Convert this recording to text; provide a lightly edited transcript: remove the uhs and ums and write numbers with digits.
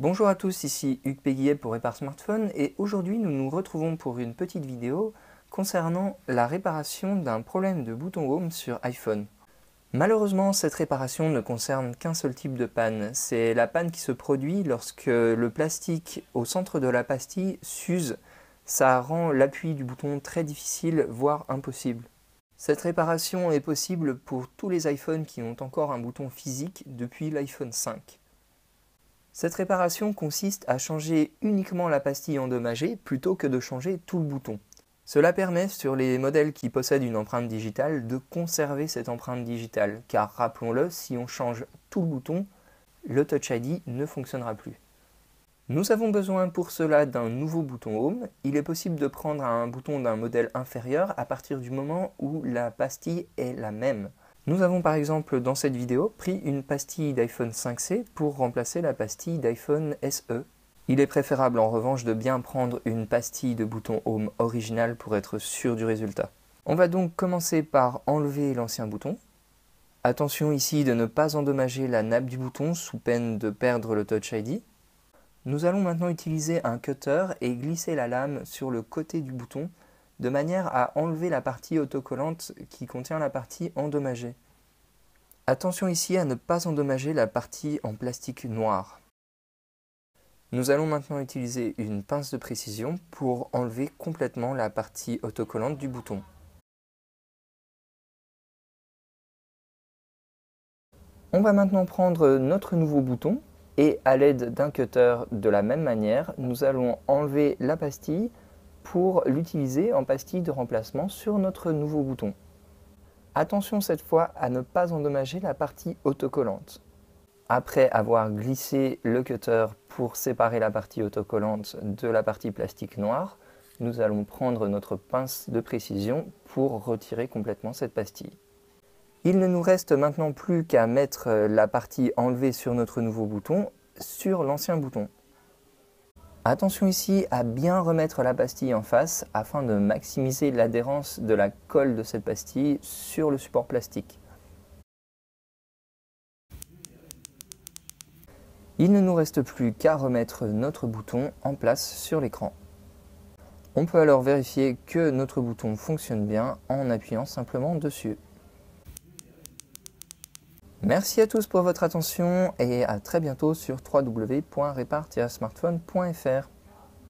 Bonjour à tous, ici Hugues Péguillet pour Répare Smartphone et aujourd'hui nous nous retrouvons pour une petite vidéo concernant la réparation d'un problème de bouton Home sur iPhone. Malheureusement, cette réparation ne concerne qu'un seul type de panne. C'est la panne qui se produit lorsque le plastique au centre de la pastille s'use. Ça rend l'appui du bouton très difficile, voire impossible. Cette réparation est possible pour tous les iPhones qui ont encore un bouton physique depuis l'iPhone 5. Cette réparation consiste à changer uniquement la pastille endommagée plutôt que de changer tout le bouton. Cela permet sur les modèles qui possèdent une empreinte digitale de conserver cette empreinte digitale, car rappelons-le, si on change tout le bouton, le Touch ID ne fonctionnera plus. Nous avons besoin pour cela d'un nouveau bouton Home. Il est possible de prendre un bouton d'un modèle inférieur à partir du moment où la pastille est la même. Nous avons par exemple dans cette vidéo pris une pastille d'iPhone 5C pour remplacer la pastille d'iPhone SE. Il est préférable en revanche de bien prendre une pastille de bouton Home originale pour être sûr du résultat. On va donc commencer par enlever l'ancien bouton. Attention ici de ne pas endommager la nappe du bouton sous peine de perdre le Touch ID. Nous allons maintenant utiliser un cutter et glisser la lame sur le côté du bouton de manière à enlever la partie autocollante qui contient la partie endommagée. Attention ici à ne pas endommager la partie en plastique noir. Nous allons maintenant utiliser une pince de précision pour enlever complètement la partie autocollante du bouton. On va maintenant prendre notre nouveau bouton et à l'aide d'un cutter de la même manière, nous allons enlever la pastille pour l'utiliser en pastille de remplacement sur notre nouveau bouton. Attention cette fois à ne pas endommager la partie autocollante. Après avoir glissé le cutter pour séparer la partie autocollante de la partie plastique noire, nous allons prendre notre pince de précision pour retirer complètement cette pastille. Il ne nous reste maintenant plus qu'à mettre la partie enlevée sur notre nouveau bouton sur l'ancien bouton. Attention ici à bien remettre la pastille en face afin de maximiser l'adhérence de la colle de cette pastille sur le support plastique. Il ne nous reste plus qu'à remettre notre bouton en place sur l'écran. On peut alors vérifier que notre bouton fonctionne bien en appuyant simplement dessus. Merci à tous pour votre attention et à très bientôt sur www.repare-smartphone.fr.